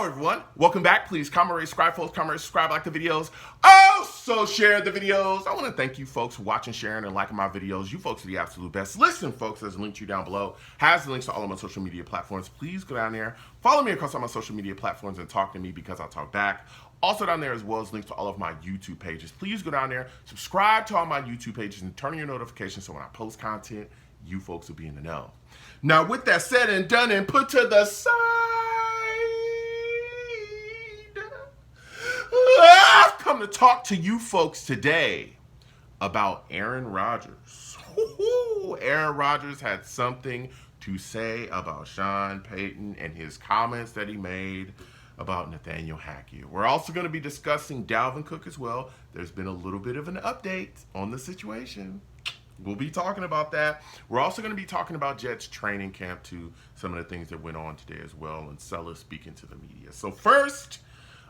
Hello, everyone. Welcome back. Please comment, rate, subscribe, folks. Comment, rate, subscribe, like the videos. Also, share the videos. I want to thank you folks for watching, sharing, and liking my videos. You folks are the absolute best. Listen, folks, there's a link to you down below. Has the links to all of my social media platforms. Please go down there. Follow me across all my social media platforms and talk to me because I'll talk back. Also down there as well as links to all of my YouTube pages. Please go down there, subscribe to all my YouTube pages, and turn on your notifications so when I post content, you folks will be in the know. Now, with that said and done and put to the side, I've come to talk to you folks today about Aaron Rodgers. Aaron Rodgers had something to say about Sean Payton and his comments that he made about Nathaniel Hackett. We're also going to be discussing Dalvin Cook as well. There's been a little bit of an update on the situation. We'll be talking about that. We're also going to be talking about Jets training camp too, some of the things that went on today as well, and Sellers speaking to the media. So first,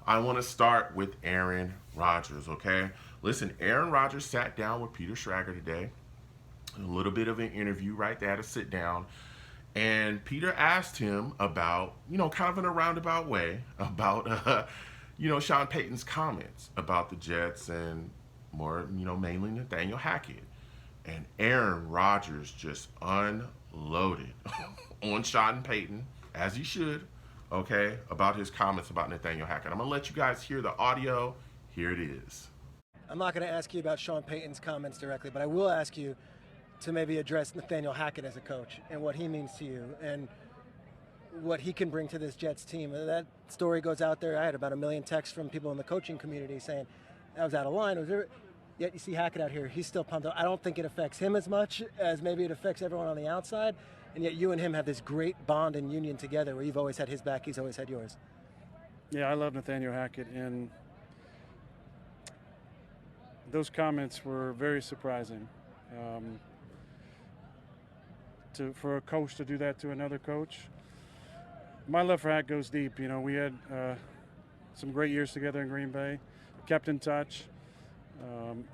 I want to start with Aaron Rodgers, okay? Listen, Aaron Rodgers sat down with Peter Schrager today. A little bit of an interview, right? They had to sit down. And Peter asked him about, kind of in a roundabout way, about, Sean Payton's comments about the Jets and more, mainly Nathaniel Hackett. And Aaron Rodgers just unloaded on Sean Payton, as he should, okay, about his comments about Nathaniel Hackett. I'm going to let you guys hear the audio. Here it is. I'm not going to ask you about Sean Payton's comments directly, but I will ask you to maybe address Nathaniel Hackett as a coach and what he means to you and what he can bring to this Jets team. That story goes out there. I had about 1 million texts from people in the coaching community saying that was out of line. Yet you see Hackett out here, he's still pumped up. I don't think it affects him as much as maybe it affects everyone on the outside, and yet you and him have this great bond and union together where you've always had his back, he's always had yours. Yeah, I love Nathaniel Hackett, and those comments were very surprising. For a coach to do that to another coach. My love for Hackett goes deep. We had some great years together in Green Bay, kept in touch.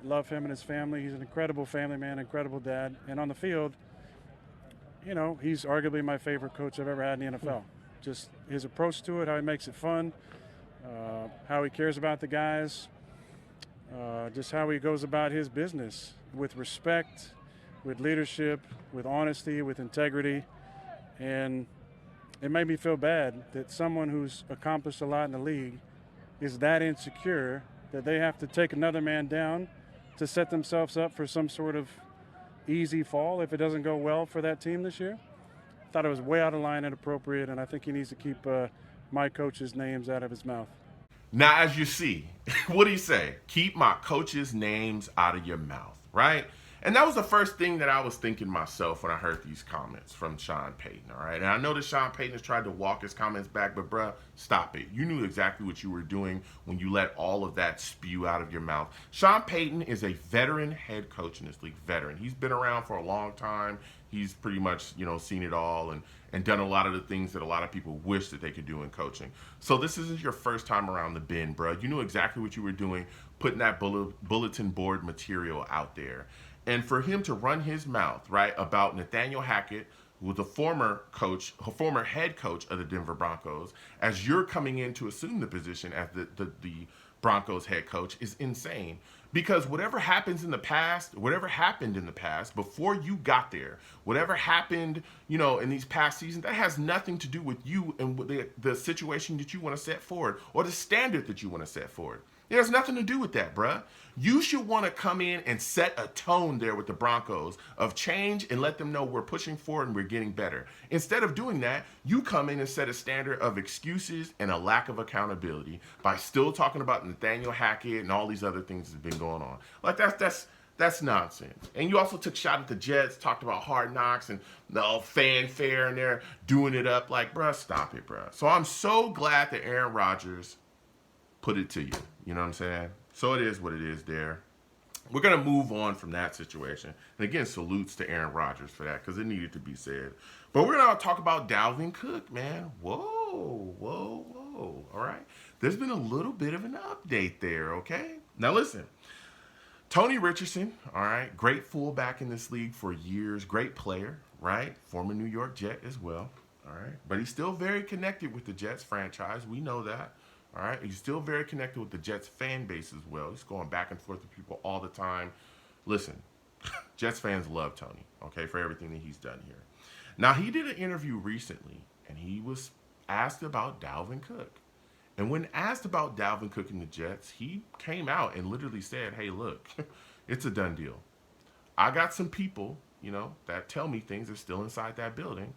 Love him and his family. He's an incredible family man, incredible dad. And on the field, he's arguably my favorite coach I've ever had in the NFL. Just his approach to it, how he makes it fun, how he cares about the guys, just how he goes about his business with respect, with leadership, with honesty, with integrity. And it made me feel bad that someone who's accomplished a lot in the league is that insecure that they have to take another man down to set themselves up for some sort of easy fall if it doesn't go well for that team this year. I thought it was way out of line and inappropriate, and I think he needs to keep my coach's names out of his mouth. Now, as you see, what do you say? Keep my coach's names out of your mouth, right? And that was the first thing that I was thinking myself when I heard these comments from Sean Payton, all right? And I know that Sean Payton has tried to walk his comments back, but bruh, stop it. You knew exactly what you were doing when you let all of that spew out of your mouth. Sean Payton is a veteran head coach in this league, veteran. He's been around for a long time. He's pretty much, seen it all and done a lot of the things that a lot of people wish that they could do in coaching. So this isn't your first time around the bend, bruh. You knew exactly what you were doing, putting that bulletin board material out there. And for him to run his mouth, right, about Nathaniel Hackett, who was a former head coach of the Denver Broncos, as you're coming in to assume the position as the Broncos head coach, is insane. Because whatever happened in the past before you got there, whatever happened, in these past seasons, that has nothing to do with you and the situation that you want to set forward or the standard that you want to set forward. It has nothing to do with that, bruh. You should want to come in and set a tone there with the Broncos of change and let them know we're pushing forward and we're getting better. Instead of doing that, you come in and set a standard of excuses and a lack of accountability by still talking about Nathaniel Hackett and all these other things that's been going on. Like, that's nonsense. And you also took a shot at the Jets, talked about Hard Knocks and the fanfare, and they're doing it up. Like, bruh, stop it, bruh. So I'm so glad that Aaron Rodgers put it to you. You know what I'm saying? So it is what it is there. We're going to move on from that situation. And again, salutes to Aaron Rodgers for that because it needed to be said. But we're going to talk about Dalvin Cook, man. Whoa. All right. There's been a little bit of an update there, okay? Now listen. Tony Richardson, all right, great fullback in this league for years, great player, right? Former New York Jet as well. All right. But he's still very connected with the Jets franchise. We know that. All right. He's still very connected with the Jets fan base as well. He's going back and forth with people all the time. Listen, Jets fans love Tony, okay, for everything that he's done here. Now, he did an interview recently, and he was asked about Dalvin Cook. And when asked about Dalvin Cook and the Jets, he came out and literally said, hey, look, it's a done deal. I got some people, that tell me things are still inside that building,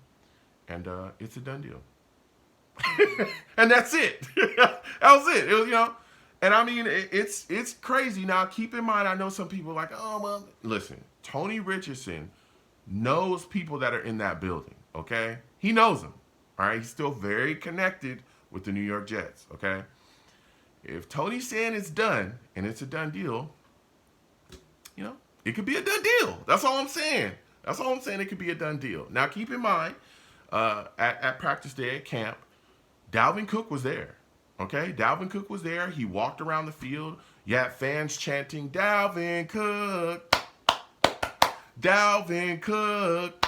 and it's a done deal. And that's it. That was it. It was, and I mean, it's crazy. Now, keep in mind, I know some people are like, oh, well, listen, Tony Richardson knows people that are in that building, okay? He knows them, all right? He's still very connected with the New York Jets, okay? If Tony's saying it's done and it's a done deal, it could be a done deal. That's all I'm saying. That's all I'm saying. It could be a done deal. Now, keep in mind, at practice day at camp, Dalvin Cook was there, okay? Dalvin Cook was there. He walked around the field. You had fans chanting, Dalvin Cook, Dalvin Cook.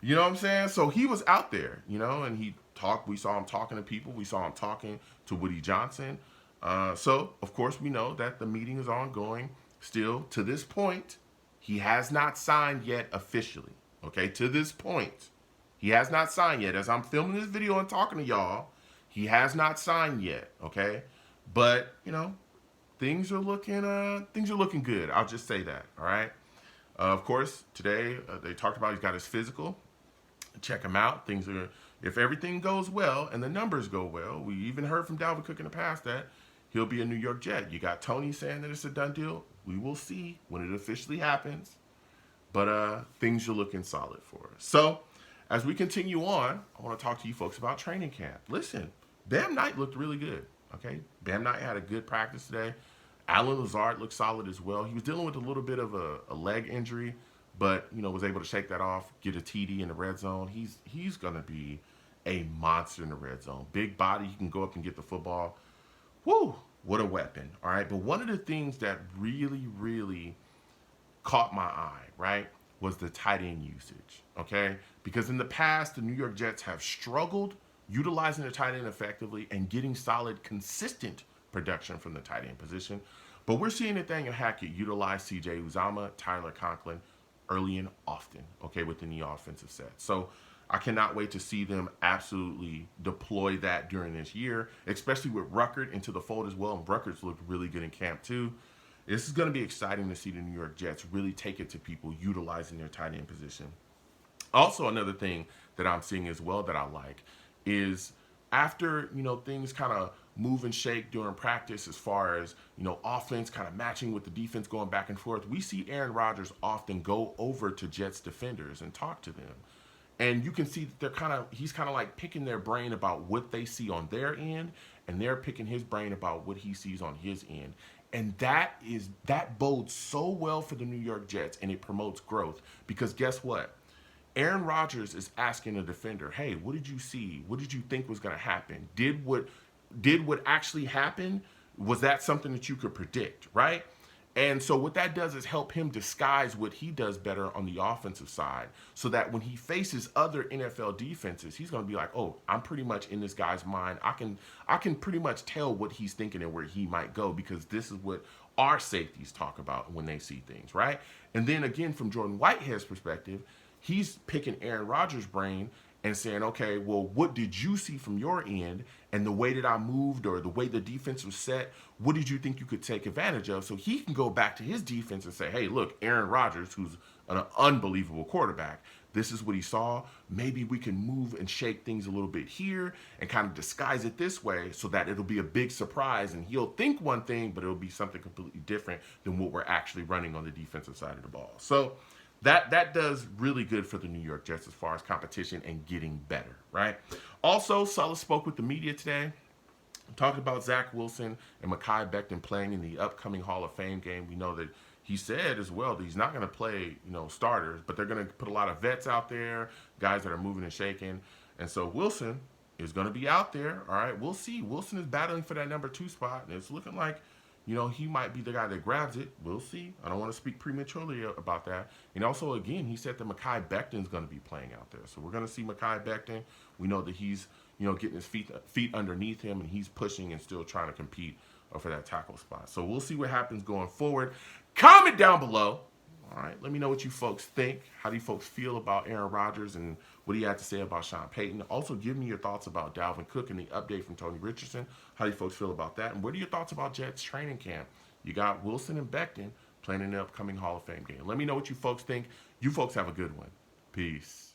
You know what I'm saying? So he was out there, and he talked. We saw him talking to people. We saw him talking to Woody Johnson. So, of course, we know that the meeting is ongoing. Still, to this point, he has not signed yet officially. Okay, to this point, he has not signed yet. As I'm filming this video and talking to y'all, he has not signed yet. Okay, but things are looking good. I'll just say that. All right. Of course, today they talked about he's got his physical. Check him out. If everything goes well and the numbers go well, we even heard from Dalvin Cook in the past that he'll be a New York Jet. You got Tony saying that it's a done deal. We will see when it officially happens. But things are looking solid for us. So as we continue on, I want to talk to you folks about training camp. Listen, Bam Knight looked really good. Okay, Bam Knight had a good practice today. Allen Lazard looked solid as well. He was dealing with a little bit of a leg injury, but was able to shake that off, get a TD in the red zone. He's gonna be a monster in the red zone. Big body, he can go up and get the football. Woo, what a weapon. All right, but one of the things that really, really caught my eye, right, was the tight end usage. Okay, because in the past, the New York Jets have struggled utilizing the tight end effectively and getting solid, consistent production from the tight end position. But we're seeing Nathaniel Hackett utilize C.J. Uzomah, Tyler Conklin early and often, okay, within the offensive set. So I cannot wait to see them absolutely deploy that during this year, especially with Ruckert into the fold as well. And Ruckert's looked really good in camp too. This is going to be exciting to see the New York Jets really take it to people utilizing their tight end position. Also, another thing that I'm seeing as well that I like is after, things kind of move and shake during practice as far as, offense kind of matching with the defense going back and forth, we see Aaron Rodgers often go over to Jets defenders and talk to them. And you can see that he's kind of like picking their brain about what they see on their end, and they're picking his brain about what he sees on his end. And that bodes so well for the New York Jets, and it promotes growth, because guess what? Aaron Rodgers is asking a defender, hey, what did you see? What did you think was going to happen? Did what actually happen? Was that something that you could predict, right? And so what that does is help him disguise what he does better on the offensive side, so that when he faces other NFL defenses, he's going to be like, oh, I'm pretty much in this guy's mind. I can pretty much tell what he's thinking and where he might go, because this is what our safeties talk about when they see things, right? And then again, from Jordan Whitehead's perspective, he's picking Aaron Rodgers' brain and saying, okay, well, what did you see from your end? And the way that I moved, or the way the defense was set, what did you think you could take advantage of? So he can go back to his defense and say, hey, look, Aaron Rodgers, who's an unbelievable quarterback, this is what he saw. Maybe we can move and shake things a little bit here and kind of disguise it this way, so that it'll be a big surprise, and he'll think one thing, but it'll be something completely different than what we're actually running on the defensive side of the ball. So that does really good for the New York Jets as far as competition and getting better, right? Also, Sulla spoke with the media today, talked about Zach Wilson and Mekhi Becton playing in the upcoming Hall of Fame game. We know that he said as well that he's not going to play, starters, but they're going to put a lot of vets out there, guys that are moving and shaking. And so Wilson is going to be out there, all right? We'll see. Wilson is battling for that number 2 spot, and it's looking like he might be the guy that grabs it. We'll see. I don't want to speak prematurely about that. And also, again, he said that Mekhi Becton's going to be playing out there. So we're going to see Mekhi Becton. We know that he's, getting his feet underneath him, and he's pushing and still trying to compete for that tackle spot. So we'll see what happens going forward. Comment down below. All right, let me know what you folks think. How do you folks feel about Aaron Rodgers and what do you have to say about Sean Payton? Also, give me your thoughts about Dalvin Cook and the update from Tony Richardson. How do you folks feel about that? And what are your thoughts about Jets training camp? You got Wilson and Becton playing in the upcoming Hall of Fame game. Let me know what you folks think. You folks have a good one. Peace.